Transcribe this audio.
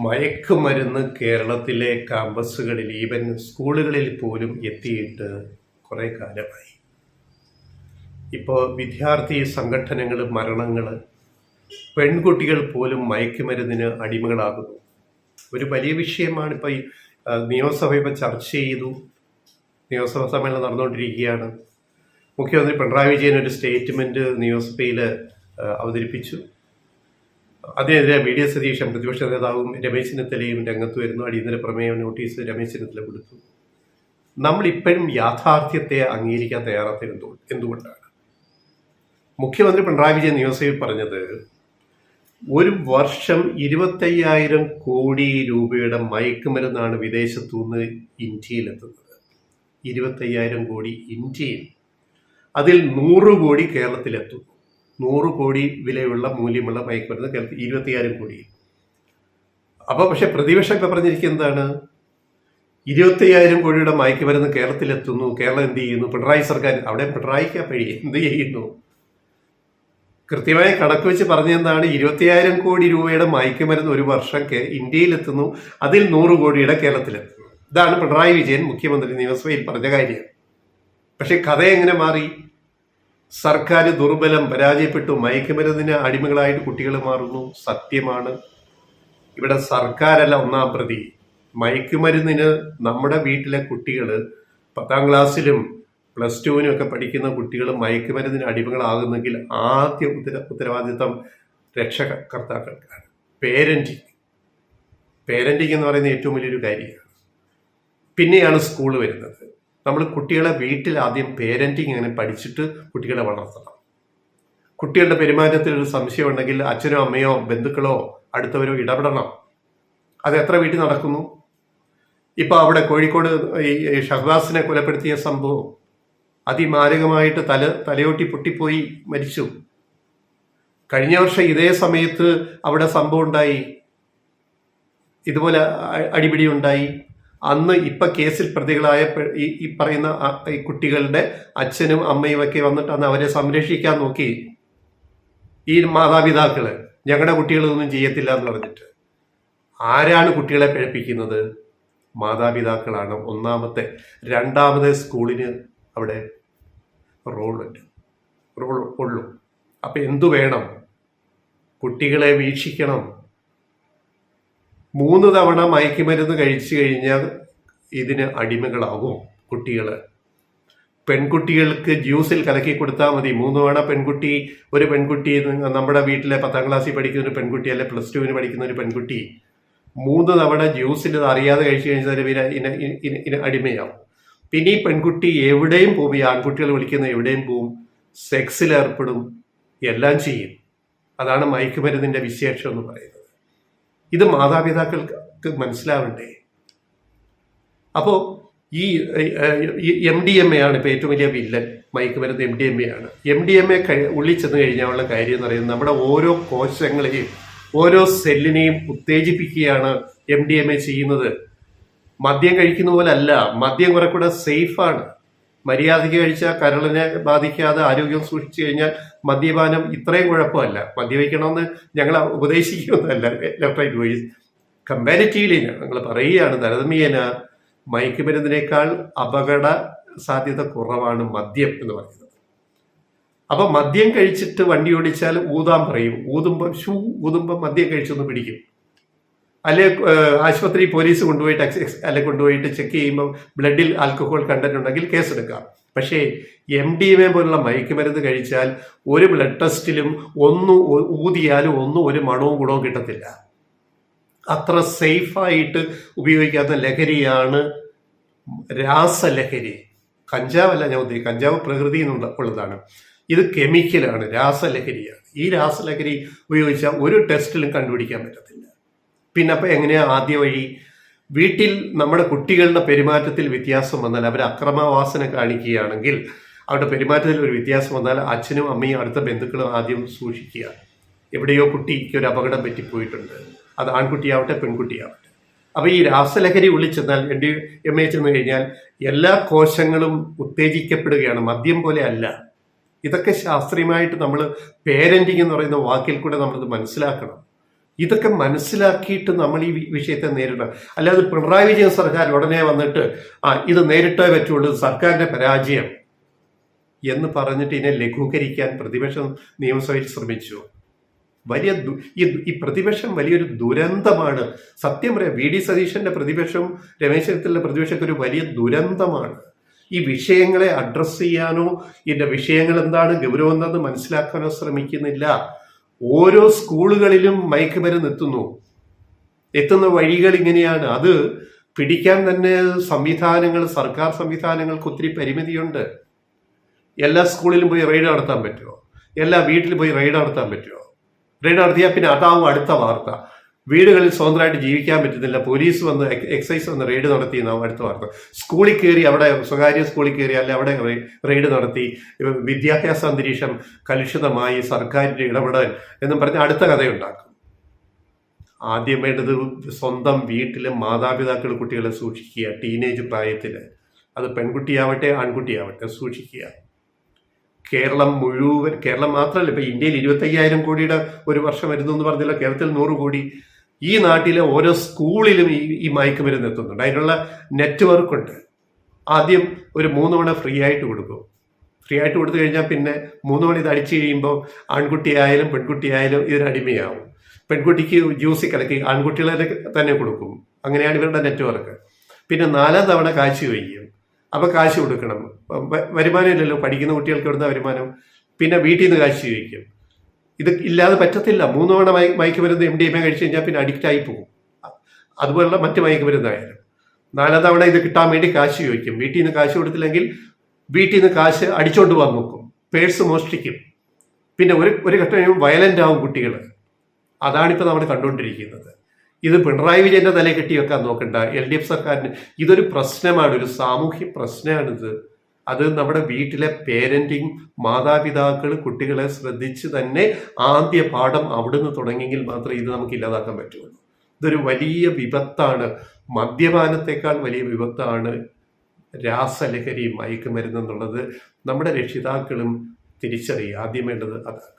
മയക്കുമരുന്ന് കേരളത്തിലെ ക്യാമ്പസുകളിൽ ഈവൻ സ്കൂളുകളിൽ പോലും എത്തിയിട്ട് കുറേ കാലമായി. ഇപ്പോൾ വിദ്യാർത്ഥി സംഘടനകൾ, മരണങ്ങൾ, പെൺകുട്ടികൾ പോലും മയക്കുമരുന്നിന് അടിമകളാകുന്നു. ഒരു വലിയ വിഷയമാണ്. ഇപ്പോൾ ഈ നിയമസഭ ഇപ്പോൾ ചർച്ച ചെയ്തു. നിയമസഭാ സമ്മേളനം നടന്നുകൊണ്ടിരിക്കുകയാണ്. മുഖ്യമന്ത്രി പിണറായി വിജയൻ ഒരു സ്റ്റേറ്റ്മെൻറ്റ് നിയമസഭയിൽ അവതരിപ്പിച്ചു. അതിനെതിരെ വി.ഡി. സതീശൻ പ്രതിപക്ഷ നേതാവും രമേശ് ചെന്നിത്തലയും രംഗത്ത് വരുന്നു. അടിയന്തര പ്രമേയ നോട്ടീസ് രമേശ് ചെന്നിത്തല കൊടുത്തു. നമ്മളിപ്പോഴും യാഥാർത്ഥ്യത്തെ അംഗീകരിക്കാൻ തയ്യാറാത്തത് എന്തുകൊണ്ടാണ്? മുഖ്യമന്ത്രി പിണറായി വിജയൻ നിയമസഭയിൽ പറഞ്ഞത് ഒരു വർഷം 25,000 കോടി രൂപയുടെ മയക്കുമരുന്നാണ് വിദേശത്തുനിന്ന് ഇന്ത്യയിലെത്തുന്നത്. 25,000 കോടി ഇന്ത്യയിൽ. അതിൽ 100 കോടി കേരളത്തിലെത്തുന്നു. 100 കോടി വിലയുള്ള മൂല്യമുള്ള മയക്കുമരുന്ന് കേരളത്തിൽ 25,000 കോടി. അപ്പോൾ പക്ഷെ പ്രതിപക്ഷം ഇപ്പം പറഞ്ഞിരിക്കുന്നത് എന്താണ്? 25,000 കോടിയുടെ മയക്കുമരുന്ന് കേരളത്തിലെത്തുന്നു. കേരളം എന്ത് ചെയ്യുന്നു? പിണറായി സർക്കാർ അവിടെ പിണറായിക്കാ പഴി എന്ത് ചെയ്യുന്നു? കൃത്യമായ കണക്ക് വെച്ച് പറഞ്ഞെന്താണ്? 25,000 കോടി രൂപയുടെ മയക്കുമരുന്ന് ഒരു വർഷം ഇന്ത്യയിലെത്തുന്നു. അതിൽ 100 കോടിയുടെ കേരളത്തിലെത്തുന്നു. ഇതാണ് പിണറായി വിജയൻ മുഖ്യമന്ത്രി നിയമസഭയിൽ പറഞ്ഞ കാര്യം. പക്ഷെ കഥ എങ്ങനെ മാറി? സർക്കാർ ദുർബലം, പരാജയപ്പെട്ടു. മയക്കുമരുന്നിന് അടിമകളായിട്ട് കുട്ടികൾ മാറുന്നു. സത്യമാണ്. ഇവിടെ സർക്കാരല്ല ഒന്നാം പ്രതി. മയക്കുമരുന്നിന് നമ്മുടെ വീട്ടിലെ കുട്ടികൾ 10ാം ക്ലാസ്സിലും +2-നും ഒക്കെ പഠിക്കുന്ന കുട്ടികൾ മയക്കുമരുന്നിന് അടിമകളാകുന്നെങ്കിൽ ആദ്യ ഉത്തരവാദിത്വം രക്ഷകർത്താക്കൾക്കാണ്. പേരൻറ്റിങ് എന്ന് പറയുന്ന ഏറ്റവും വലിയൊരു കാര്യമാണ്. പിന്നെയാണ് സ്കൂൾ വരുന്നത്. നമ്മൾ കുട്ടികളെ വീട്ടിൽ ആദ്യം പേരൻറ്റിങ് അങ്ങനെ പഠിച്ചിട്ട് കുട്ടികളെ വളർത്തണം. കുട്ടികളുടെ പെരുമാറ്റത്തിൽ ഒരു സംശയം ഉണ്ടെങ്കിൽ അച്ഛനോ അമ്മയോ ബന്ധുക്കളോ അടുത്തവരോ ഇടപെടണം. അത് എത്ര വീട്ടിൽ നടക്കുന്നു? ഇപ്പോൾ അവിടെ കോഴിക്കോട് ഈ ഷഹബാസിനെ കൊലപ്പെടുത്തിയ സംഭവം അതിമാരകമായിട്ട് തലയോട്ടി പൊട്ടിപ്പോയി മരിച്ചു. കഴിഞ്ഞ വർഷം ഇതേ സമയത്ത് അവിടെ സംഭവം ഉണ്ടായി, ഇതുപോലെ അടിപിടി ഉണ്ടായി. അന്ന് ഇപ്പം കേസിൽ പ്രതികളായ ഈ പറയുന്ന ഈ കുട്ടികളുടെ അച്ഛനും അമ്മയും ഒക്കെ വന്നിട്ട് അന്ന് അവരെ സംരക്ഷിക്കാൻ നോക്കി. ഈ മാതാപിതാക്കള് ഞങ്ങളുടെ കുട്ടികളൊന്നും ചെയ്യത്തില്ല എന്ന് പറഞ്ഞിട്ട്. ആരാണ് കുട്ടികളെ പിഴപ്പിക്കുന്നത്? മാതാപിതാക്കളാണ് ഒന്നാമത്തെ. രണ്ടാമത്തെ സ്കൂളിന് അവിടെ റോൾ ഉള്ളൂ. അപ്പം എന്തു വേണം? കുട്ടികളെ വീക്ഷിക്കണം. 3 തവണ മയക്കുമരുന്ന് കഴിച്ചു കഴിഞ്ഞാൽ ഇതിന് അടിമകളാകും കുട്ടികൾ. പെൺകുട്ടികൾക്ക് ജ്യൂസിൽ കലക്കി കൊടുത്താൽ മതി. 3 തവണ ഒരു പെൺകുട്ടി നമ്മുടെ വീട്ടിലെ 10ാം ക്ലാസ്സിൽ പഠിക്കുന്ന ഒരു പെൺകുട്ടി, അല്ലെ +2-ന് പഠിക്കുന്ന ഒരു പെൺകുട്ടി 3 തവണ ജ്യൂസിൽ അറിയാതെ കഴിച്ചു കഴിഞ്ഞാൽ അടിമയാവും. പിന്നെ ഈ പെൺകുട്ടി എവിടെയും പോകും. ഈ ആൺകുട്ടികൾ വിളിക്കുന്ന എവിടെയും പോവും, സെക്സിൽ ഏർപ്പെടും, എല്ലാം ചെയ്യും. അതാണ് മയക്കുമരുന്നിന്റെ വിശേഷം എന്ന് പറയുന്നത്. ഇത് മാതാപിതാക്കൾക്ക് മനസ്സിലാവണ്ടേ? അപ്പോൾ ഈ MDMA ആണ് ഇപ്പോൾ ഏറ്റവും വലിയ വില്ലൻ. മയക്കുമരുന്ന് MDMA ആണ്. MDMA ഉള്ളിൽ ചെന്ന് കഴിഞ്ഞാലുള്ള കാര്യം എന്ന് പറയുന്നത് നമ്മുടെ ഓരോ കോശങ്ങളെയും ഓരോ സെല്ലിനെയും ഉത്തേജിപ്പിക്കുകയാണ് MDMA ചെയ്യുന്നത്. മദ്യം കഴിക്കുന്ന പോലെ അല്ല. മദ്യം കുറെ കൂടെ സേഫാണ്. മര്യാദയ്ക്ക് കഴിച്ചാൽ കരളിനെ ബാധിക്കാതെ ആരോഗ്യം സൂക്ഷിച്ചു കഴിഞ്ഞാൽ മദ്യപാനം ഇത്രയും കുഴപ്പമല്ല. മദ്യപിക്കണമെന്ന് ഞങ്ങൾ ഉപദേശിക്കുന്നതല്ല. ലെഫ്റ്റ് റൈറ്റ് വോയിസ് കമ്പാരിറ്റീവ്ലി ഞങ്ങൾ പറയുകയാണ്, താരതമ്യേന മയക്കുമരുന്നിനേക്കാൾ അപകട സാധ്യത കുറവാണ് മദ്യം എന്ന് പറയുന്നത്. അപ്പൊ മദ്യം കഴിച്ചിട്ട് വണ്ടി ഓടിച്ചാൽ ഊതാൻ പറയും. ഊതുമ്പം മദ്യം കഴിച്ചൊന്ന് പിടിക്കും. അല്ലെ ആശുപത്രി പോലീസ് കൊണ്ടുപോയിട്ട് ചെക്ക് ചെയ്യുമ്പോൾ ബ്ലഡിൽ ആൽക്കഹോൾ കണ്ടന്റ് ഉണ്ടെങ്കിൽ കേസെടുക്കാം. പക്ഷേ MDMA പോലുള്ള മയക്കുമരുന്ന് കഴിച്ചാൽ ഒരു ബ്ലഡ് ടെസ്റ്റിലും ഊതിയാലും ഒരു മണവും ഗുണവും കിട്ടത്തില്ല. അത്ര സേഫായിട്ട് ഉപയോഗിക്കാത്ത ലഹരിയാണ് രാസലഹരി. കഞ്ചാവല്ല ഞാൻ ഉദ്ദേശിക്കുന്നത്. കഞ്ചാവ് പ്രകൃതി ഉള്ളതാണ്. ഇത് കെമിക്കലാണ്, രാസലഹരിയാണ്. ഈ രാസലഹരി ഉപയോഗിച്ചാൽ ഒരു ടെസ്റ്റിലും കണ്ടുപിടിക്കാൻ പറ്റത്തില്ല. പിന്നെ അപ്പം എങ്ങനെയാ ആദ്യ വഴി? വീട്ടിൽ നമ്മുടെ കുട്ടികളുടെ പെരുമാറ്റത്തിൽ വ്യത്യാസം വന്നാൽ, അവർ അക്രമവാസന കാണിക്കുകയാണെങ്കിൽ, അവരുടെ പെരുമാറ്റത്തിൽ ഒരു വ്യത്യാസം വന്നാൽ അച്ഛനും അമ്മയും അടുത്ത ബന്ധുക്കളും ആദ്യം സൂക്ഷിക്കുക. എവിടെയോ കുട്ടിക്ക് ഒരു അപകടം പറ്റിപ്പോയിട്ടുണ്ട്. അത് ആൺകുട്ടിയാവട്ടെ പെൺകുട്ടിയാവട്ടെ. അപ്പോൾ ഈ രാസലഹരി ഉള്ളിൽ ചെന്നാൽ MDMA ചെന്ന് കഴിഞ്ഞാൽ എല്ലാ കോശങ്ങളും ഉത്തേജിക്കപ്പെടുകയാണ്. മദ്യം പോലെ അല്ല. ഇതൊക്കെ ശാസ്ത്രീയമായിട്ട് നമ്മൾ പേരൻറ്റിങ് എന്ന് പറയുന്ന വാക്കിൽ കൂടെ നമ്മളത് മനസ്സിലാക്കണം. ഇതൊക്കെ മനസ്സിലാക്കിയിട്ട് നമ്മൾ ഈ വിഷയത്തെ നേരിടണം. അല്ലാതെ പിണറായി വിജയൻ സർക്കാർ ഉടനെ വന്നിട്ട് ഇത് നേരിട്ടേ പറ്റുള്ളൂ, സർക്കാരിന്റെ പരാജയം എന്ന് പറഞ്ഞിട്ട് ഇതിനെ ലഘൂകരിക്കാൻ പ്രതിപക്ഷം നിയമസഭയിൽ ശ്രമിച്ചു. ഈ പ്രതിപക്ഷം വലിയൊരു ദുരന്തമാണ്. സത്യം പറയാം, വി ഡി സതീശന്റെ പ്രതിപക്ഷവും രമേശ് ചെന്നിത്തലയുടെ പ്രതിപക്ഷമൊക്കെ ഒരു വലിയ ദുരന്തമാണ്. ഈ വിഷയങ്ങളെ അഡ്രസ്സ് ചെയ്യാനോ ഇതിന്റെ വിഷയങ്ങൾ എന്താണ്, ഗൗരവം എന്താണെന്ന് മനസ്സിലാക്കാനോ ശ്രമിക്കുന്നില്ല. ഓരോ സ്കൂളുകളിലും മയക്കുമരുന്ന് എത്തുന്ന വഴികൾ ഇങ്ങനെയാണ്. അത് പിടിക്കാൻ തന്നെ സർക്കാർ സംവിധാനങ്ങൾക്ക് ഒത്തിരി പരിമിതിയുണ്ട്. എല്ലാ സ്കൂളിലും പോയി റെയ്ഡ് നടത്താൻ പറ്റുമോ? എല്ലാ വീട്ടിലും പോയി റെയ്ഡ് നടത്താൻ പറ്റുമോ? റെയ്ഡ് നടത്തിയാൽ പിന്നെ അതാവും അടുത്ത വാർത്ത. വീടുകളിൽ സ്വതന്ത്രമായിട്ട് ജീവിക്കാൻ പറ്റുന്നില്ല, പോലീസ് വന്ന് എക്സൈസ് വന്ന് റെയ്ഡ് നടത്തി എന്നാവും അടുത്ത വാർത്ത. സ്കൂളിൽ കയറി, അവിടെ സ്വകാര്യ സ്കൂളിൽ കയറി അല്ലെ അവിടെ റെയ്ഡ് നടത്തി, വിദ്യാഭ്യാസ അന്തരീക്ഷം കലുഷിതമായി, സർക്കാരിന്റെ ഇടപെടൽ എന്നും പറഞ്ഞ് അടുത്ത കഥയുണ്ടാക്കും. ആദ്യം വേണ്ടത് സ്വന്തം വീട്ടിലെ മാതാപിതാക്കൾ കുട്ടികളെ സൂക്ഷിക്കുക. ടീനേജ് പ്രായത്തിൽ, അത് പെൺകുട്ടിയാവട്ടെ ആൺകുട്ടിയാവട്ടെ, സൂക്ഷിക്കുക. കേരളം മാത്രമല്ല, ഇപ്പൊ ഇന്ത്യയിൽ 25,000 കോടിയുടെ ഒരു വർഷം വരുന്നു എന്ന് പറഞ്ഞില്ല, കേരളത്തിൽ 100 കോടി. ഈ നാട്ടിലെ ഓരോ സ്കൂളിലും ഈ മയക്കുമരുന്ന് എത്തുന്നുണ്ട്. അതിനുള്ള നെറ്റ്വർക്ക് ഉണ്ട്. ആദ്യം ഒരു 3 തവണ ഫ്രീ ആയിട്ട് കൊടുക്കും. ഫ്രീ ആയിട്ട് കൊടുത്തു കഴിഞ്ഞാൽ പിന്നെ 3 തവണ ഇത് അടിച്ചു കഴിയുമ്പോൾ ആൺകുട്ടിയായാലും പെൺകുട്ടിയായാലും ഇതിനടിമയാവും. പെൺകുട്ടിക്ക് ജ്യൂസിൽ കലക്കി ആൺകുട്ടികളെ തന്നെ കൊടുക്കും. അങ്ങനെയാണ് ഇവരുടെ നെറ്റ്വർക്ക്. പിന്നെ 4ാം തവണ കാശ് വയ്ക്കും. അപ്പൊ കാശ് കൊടുക്കണം. വരുമാനം ഇല്ലല്ലോ, പഠിക്കുന്ന കുട്ടികൾക്ക് ഇവിടുന്ന വരുമാനം. പിന്നെ വീട്ടിൽ നിന്ന് കാശ് ചോദിക്കും. ഇത് ഇല്ലാതെ പറ്റത്തില്ല. 3 തവണ മയക്കുമരുന്ന് MDMA കഴിച്ചു കഴിഞ്ഞാൽ പിന്നെ അഡിക്റ്റ് ആയി പോകും. അതുപോലുള്ള മറ്റു മയക്കുമരുന്നായാലും 4ാം തവണ ഇത് കിട്ടാൻ വേണ്ടി കാശ് ചോദിക്കും. വീട്ടിൽ നിന്ന് കാശ് കൊടുത്തില്ലെങ്കിൽ വീട്ടിൽ നിന്ന് കാശ് അടിച്ചോണ്ട് വന്ന് നോക്കും, പേഴ്സ് മോഷ്ടിക്കും. പിന്നെ ഒരു ഘട്ടം വയലന്റ് ആവും കുട്ടികൾ. അതാണിപ്പോൾ നമ്മൾ കണ്ടുകൊണ്ടിരിക്കുന്നത്. ഇത് പിണറായി വിജയന്റെ തലയിൽ കെട്ടി വെക്കാൻ നോക്കണ്ട. LDF സർക്കാരിന് ഇതൊരു പ്രശ്നമാണ്, ഒരു സാമൂഹ്യ പ്രശ്നമാണിത്. അത് നമ്മുടെ വീട്ടിലെ പേരന്റിങ്, മാതാപിതാക്കൾ കുട്ടികളെ ശ്രദ്ധിച്ച് തന്നെ ആദ്യ പാഠം അവിടുന്ന് തുടങ്ങിയെങ്കിൽ മാത്രമേ ഇത് നമുക്ക് ഇല്ലാതാക്കാൻ പറ്റുള്ളൂ. ഇതൊരു വലിയ വിപത്താണ്. മദ്യപാനത്തെക്കാൾ വലിയ വിപത്താണ് രാസലഹരി, മയക്കുമരുന്ന് എന്നുള്ളത് നമ്മുടെ രക്ഷിതാക്കളും തിരിച്ചറിയുക. ആദ്യം വേണ്ടത് അതാണ്.